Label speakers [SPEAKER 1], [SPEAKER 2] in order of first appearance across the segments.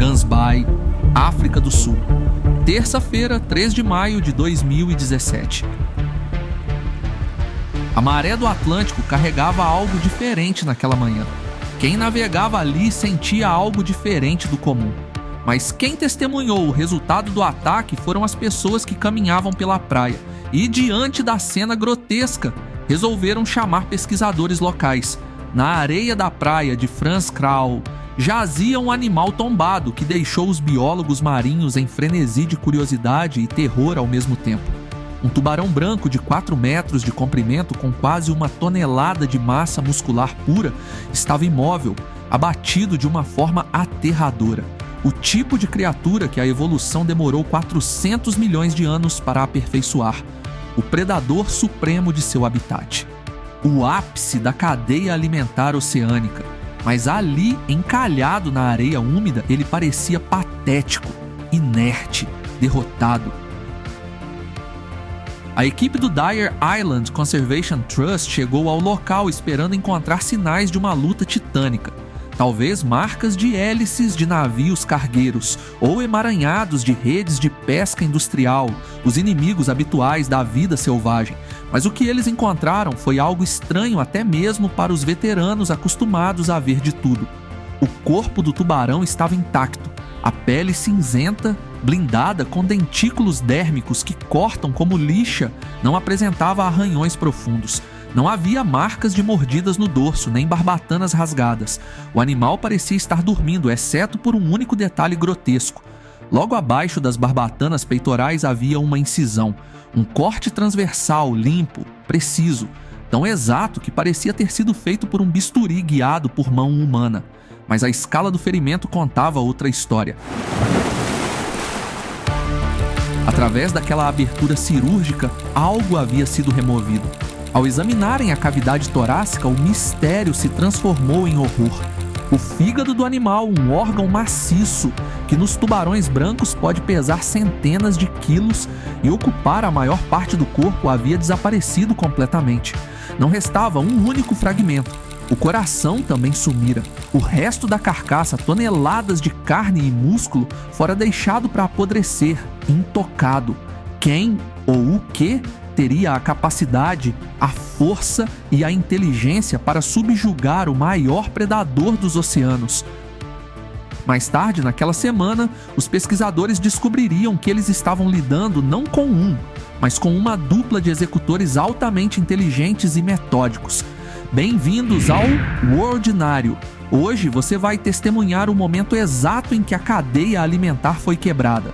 [SPEAKER 1] Gansbaai, África do Sul. Terça-feira, 3 de maio de 2017. A maré do Atlântico carregava algo diferente naquela manhã. Quem navegava ali sentia algo diferente do comum. Mas quem testemunhou o resultado do ataque foram as pessoas que caminhavam pela praia e, diante da cena grotesca, resolveram chamar pesquisadores locais. Na areia da praia de Frans Krauw jazia um animal tombado que deixou os biólogos marinhos em frenesi de curiosidade e terror ao mesmo tempo. Um tubarão branco de 4 metros de comprimento com quase 1 tonelada de massa muscular pura estava imóvel, abatido de uma forma aterradora. O tipo de criatura que a evolução demorou 400 milhões de anos para aperfeiçoar. O predador supremo de seu habitat. O ápice da cadeia alimentar oceânica. Mas ali, encalhado na areia úmida, ele parecia patético, inerte, derrotado. A equipe do Dyer Island Conservation Trust chegou ao local esperando encontrar sinais de uma luta titânica. Talvez marcas de hélices de navios cargueiros ou emaranhados de redes de pesca industrial, os inimigos habituais da vida selvagem. Mas o que eles encontraram foi algo estranho até mesmo para os veteranos acostumados a ver de tudo. O corpo do tubarão estava intacto, a pele cinzenta, blindada com dentículos dérmicos que cortam como lixa, não apresentava arranhões profundos. Não havia marcas de mordidas no dorso, nem barbatanas rasgadas. O animal parecia estar dormindo, exceto por um único detalhe grotesco. Logo abaixo das barbatanas peitorais havia uma incisão, um corte transversal, limpo, preciso, tão exato que parecia ter sido feito por um bisturi guiado por mão humana. Mas a escala do ferimento contava outra história. Através daquela abertura cirúrgica, algo havia sido removido. Ao examinarem a cavidade torácica, o mistério se transformou em horror. O fígado do animal, um órgão maciço, que nos tubarões brancos pode pesar centenas de quilos e ocupar a maior parte do corpo, havia desaparecido completamente. Não restava um único fragmento. O coração também sumira. O resto da carcaça, toneladas de carne e músculo, fora deixado para apodrecer, intocado. Quem ou o que teria a capacidade, a força e a inteligência para subjugar o maior predador dos oceanos? Mais tarde, naquela semana, os pesquisadores descobririam que eles estavam lidando não com um, mas com uma dupla de executores altamente inteligentes e metódicos. Bem-vindos ao Worldinário. Hoje você vai testemunhar o momento exato em que a cadeia alimentar foi quebrada.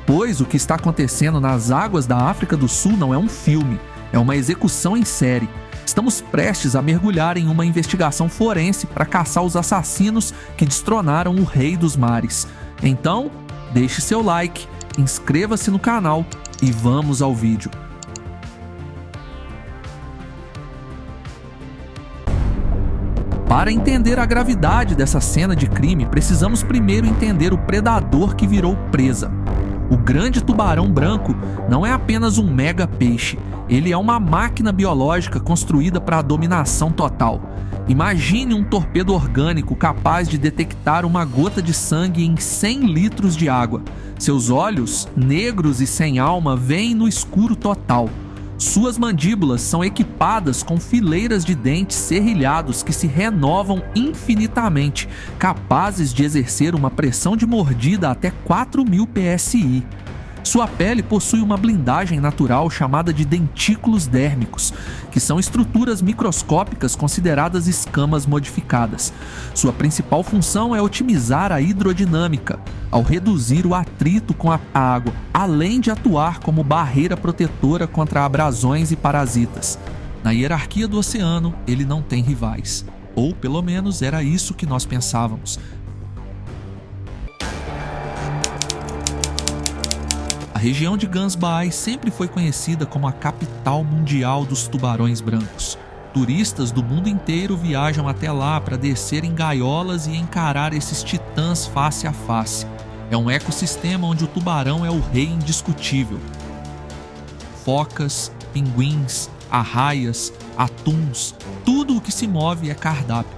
[SPEAKER 1] Pois o que está acontecendo nas águas da África do Sul não é um filme, é uma execução em série. Estamos prestes a mergulhar em uma investigação forense para caçar os assassinos que destronaram o Rei dos Mares. Então, deixe seu like, inscreva-se no canal e vamos ao vídeo. Para entender a gravidade dessa cena de crime, precisamos primeiro entender o predador que virou presa. O grande tubarão branco não é apenas um mega peixe, ele é uma máquina biológica construída para a dominação total. Imagine um torpedo orgânico capaz de detectar uma gota de sangue em 100 litros de água. Seus olhos, negros e sem alma, veem no escuro total. Suas mandíbulas são equipadas com fileiras de dentes serrilhados que se renovam infinitamente, capazes de exercer uma pressão de mordida até 4.000 psi. Sua pele possui uma blindagem natural chamada de dentículos dérmicos, que são estruturas microscópicas consideradas escamas modificadas. Sua principal função é otimizar a hidrodinâmica, ao reduzir o atrito com a água, além de atuar como barreira protetora contra abrasões e parasitas. Na hierarquia do oceano, ele não tem rivais. Ou, pelo menos, era isso que nós pensávamos. A região de Gansbaai sempre foi conhecida como a capital mundial dos tubarões brancos. Turistas do mundo inteiro viajam até lá para descer em gaiolas e encarar esses titãs face a face. É um ecossistema onde o tubarão é o rei indiscutível. Focas, pinguins, arraias, atuns, tudo o que se move é cardápio.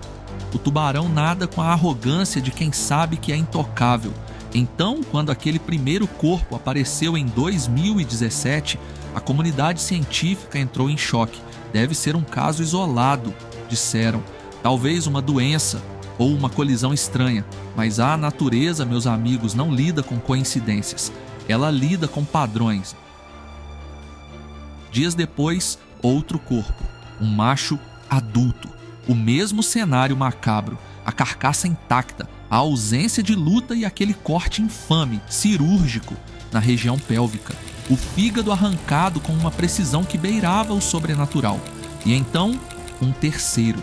[SPEAKER 1] O tubarão nada com a arrogância de quem sabe que é intocável. Então, quando aquele primeiro corpo apareceu em 2017, a comunidade científica entrou em choque. Deve ser um caso isolado, disseram. Talvez uma doença ou uma colisão estranha. Mas a natureza, meus amigos, não lida com coincidências. Ela lida com padrões. Dias depois, outro corpo. Um macho adulto. O mesmo cenário macabro. A carcaça intacta, a ausência de luta e aquele corte infame, cirúrgico, na região pélvica. O fígado arrancado com uma precisão que beirava o sobrenatural. E então, um terceiro.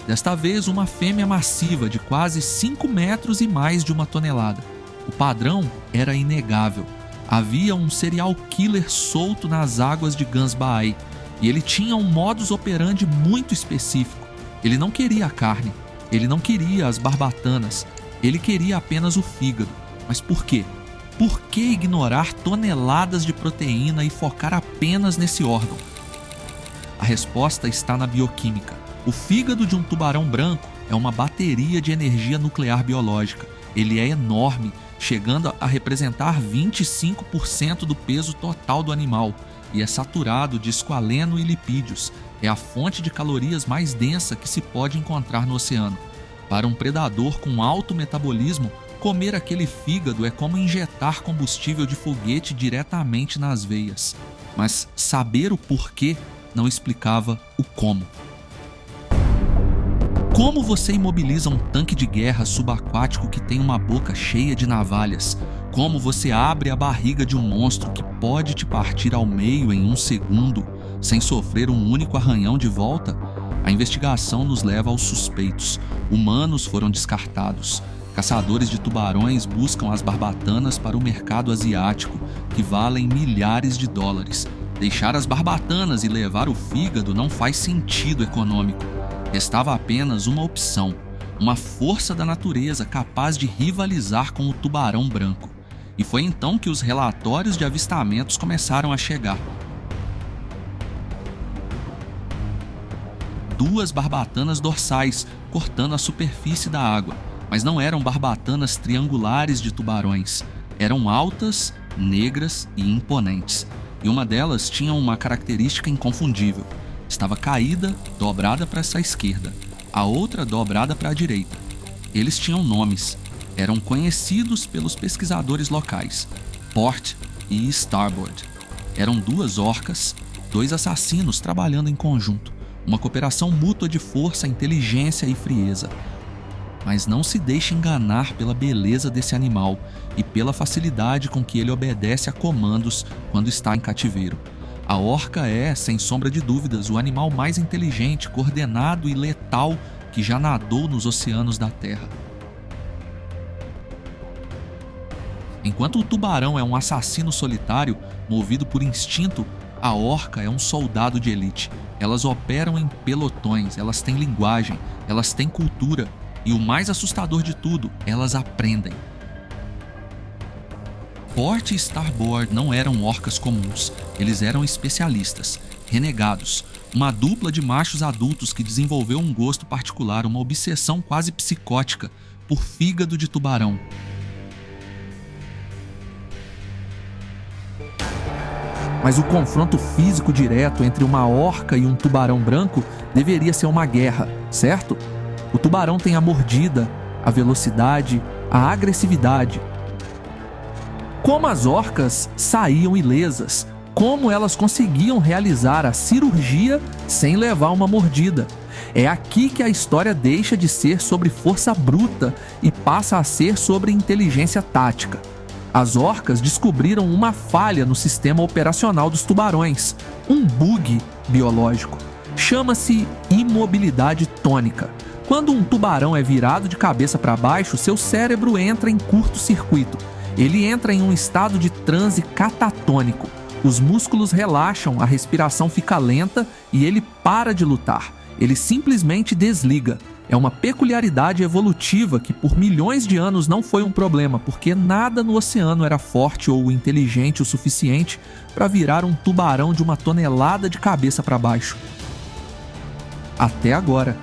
[SPEAKER 1] Desta vez, uma fêmea massiva de quase 5 metros e mais de 1 tonelada. O padrão era inegável. Havia um serial killer solto nas águas de Gansbaai. E ele tinha um modus operandi muito específico. Ele não queria a carne. Ele não queria as barbatanas, ele queria apenas o fígado. Mas por quê? Por que ignorar toneladas de proteína e focar apenas nesse órgão? A resposta está na bioquímica. O fígado de um tubarão branco é uma bateria de energia nuclear biológica. Ele é enorme, chegando a representar 25% do peso total do animal, e é saturado de esqualeno e lipídios. É a fonte de calorias mais densa que se pode encontrar no oceano. Para um predador com alto metabolismo, comer aquele fígado é como injetar combustível de foguete diretamente nas veias. Mas saber o porquê não explicava o como. Como você imobiliza um tanque de guerra subaquático que tem uma boca cheia de navalhas? Como você abre a barriga de um monstro que pode te partir ao meio em 1 segundo, sem sofrer um único arranhão de volta? A investigação nos leva aos suspeitos. Humanos foram descartados. Caçadores de tubarões buscam as barbatanas para o mercado asiático, que valem milhares de dólares. Deixar as barbatanas e levar o fígado não faz sentido econômico. Restava apenas uma opção, uma força da natureza capaz de rivalizar com o tubarão branco. E foi então que os relatórios de avistamentos começaram a chegar. 2 barbatanas dorsais cortando a superfície da água, mas não eram barbatanas triangulares de tubarões. Eram altas, negras e imponentes. E uma delas tinha uma característica inconfundível. Estava caída, dobrada para essa esquerda, a outra dobrada para a direita. Eles tinham nomes. Eram conhecidos pelos pesquisadores locais, Port e Starboard. Eram 2 orcas, 2 assassinos trabalhando em conjunto. Uma cooperação mútua de força, inteligência e frieza. Mas não se deixe enganar pela beleza desse animal e pela facilidade com que ele obedece a comandos quando está em cativeiro. A orca é, sem sombra de dúvidas, o animal mais inteligente, coordenado e letal que já nadou nos oceanos da Terra. Enquanto o tubarão é um assassino solitário, movido por instinto, a orca é um soldado de elite. Elas operam em pelotões, elas têm linguagem, elas têm cultura e o mais assustador de tudo, elas aprendem. Port e Starboard não eram orcas comuns, eles eram especialistas, renegados, uma dupla de machos adultos que desenvolveu um gosto particular, uma obsessão quase psicótica por fígado de tubarão. Mas o confronto físico direto entre uma orca e um tubarão branco deveria ser uma guerra, certo? O tubarão tem a mordida, a velocidade, a agressividade. Como as orcas saíam ilesas? Como elas conseguiam realizar a cirurgia sem levar uma mordida? É aqui que a história deixa de ser sobre força bruta e passa a ser sobre inteligência tática. As orcas descobriram uma falha no sistema operacional dos tubarões, um bug biológico. Chama-se imobilidade tônica. Quando um tubarão é virado de cabeça para baixo, seu cérebro entra em curto-circuito. Ele entra em um estado de transe catatônico. Os músculos relaxam, a respiração fica lenta e ele para de lutar. Ele simplesmente desliga. É uma peculiaridade evolutiva que por milhões de anos não foi um problema, porque nada no oceano era forte ou inteligente o suficiente para virar um tubarão de 1 tonelada de cabeça para baixo. Até agora.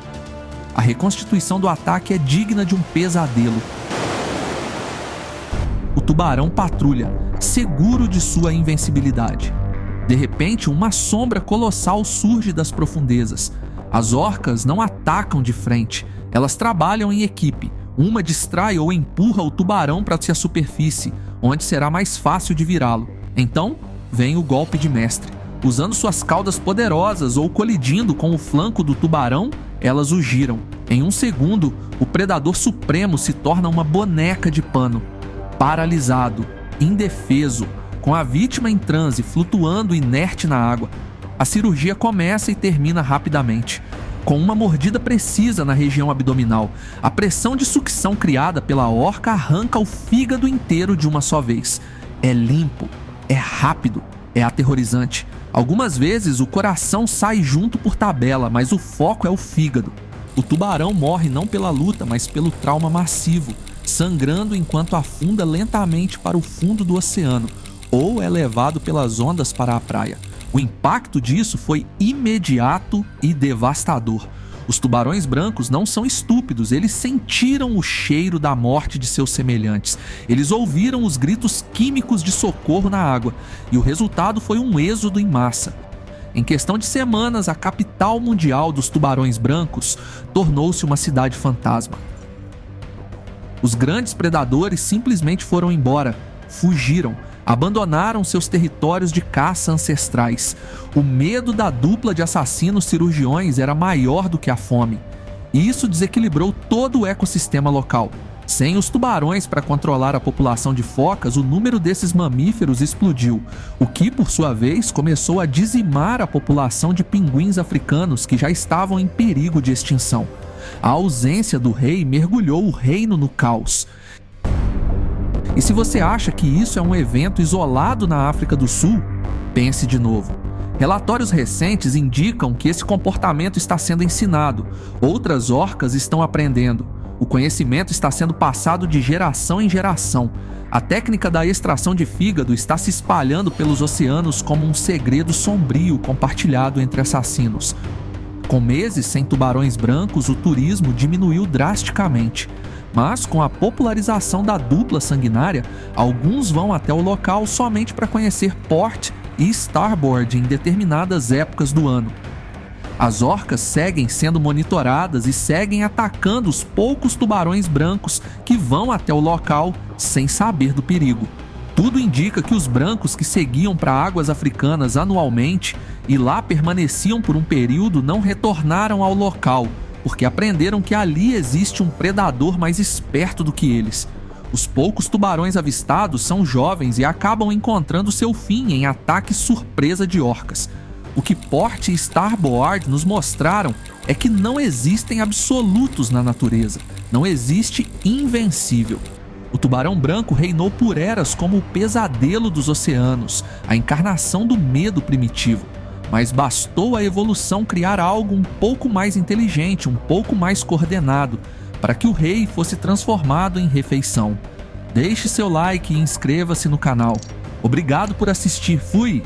[SPEAKER 1] A reconstituição do ataque é digna de um pesadelo. o tubarão patrulha, seguro de sua invencibilidade. De repente, uma sombra colossal surge das profundezas. As orcas não atacam de frente, elas trabalham em equipe. Uma distrai ou empurra o tubarão para a superfície, onde será mais fácil de virá-lo. Então, vem o golpe de mestre. Usando suas caudas poderosas ou colidindo com o flanco do tubarão, elas o giram. Em um segundo, o predador supremo se torna uma boneca de pano. Paralisado, indefeso, com a vítima em transe, flutuando inerte na água. A cirurgia começa e termina rapidamente. Com uma mordida precisa na região abdominal, a pressão de sucção criada pela orca arranca o fígado inteiro de uma só vez. É limpo, é rápido, é aterrorizante. Algumas vezes o coração sai junto por tabela, mas o foco é o fígado. O tubarão morre não pela luta, mas pelo trauma massivo, sangrando enquanto afunda lentamente para o fundo do oceano, ou é levado pelas ondas para a praia. O impacto disso foi imediato e devastador. Os tubarões brancos não são estúpidos, eles sentiram o cheiro da morte de seus semelhantes. Eles ouviram os gritos químicos de socorro na água, e o resultado foi um êxodo em massa. Em questão de semanas, a capital mundial dos tubarões brancos tornou-se uma cidade fantasma. Os grandes predadores simplesmente foram embora, fugiram, abandonaram seus territórios de caça ancestrais. O medo da dupla de assassinos cirurgiões era maior do que a fome. E isso desequilibrou todo o ecossistema local. Sem os tubarões para controlar a população de focas, o número desses mamíferos explodiu, o que, por sua vez, começou a dizimar a população de pinguins africanos que já estavam em perigo de extinção. A ausência do rei mergulhou o reino no caos. E se você acha que isso é um evento isolado na África do Sul, pense de novo. Relatórios recentes indicam que esse comportamento está sendo ensinado. Outras orcas estão aprendendo. O conhecimento está sendo passado de geração em geração. A técnica da extração de fígado está se espalhando pelos oceanos como um segredo sombrio compartilhado entre assassinos. Com meses sem tubarões brancos, o turismo diminuiu drasticamente. Mas, com a popularização da dupla sanguinária, alguns vão até o local somente para conhecer Port e Starboard em determinadas épocas do ano. As orcas seguem sendo monitoradas e seguem atacando os poucos tubarões brancos que vão até o local sem saber do perigo. Tudo indica que os brancos que seguiam para águas africanas anualmente e lá permaneciam por um período não retornaram ao local, porque aprenderam que ali existe um predador mais esperto do que eles. Os poucos tubarões avistados são jovens e acabam encontrando seu fim em ataques surpresa de orcas. O que Port e Starboard nos mostraram é que não existem absolutos na natureza, não existe invencível. O tubarão branco reinou por eras como o pesadelo dos oceanos, a encarnação do medo primitivo. Mas bastou a evolução criar algo um pouco mais inteligente, um pouco mais coordenado, para que o rei fosse transformado em refeição. Deixe seu like e inscreva-se no canal. Obrigado por assistir, fui!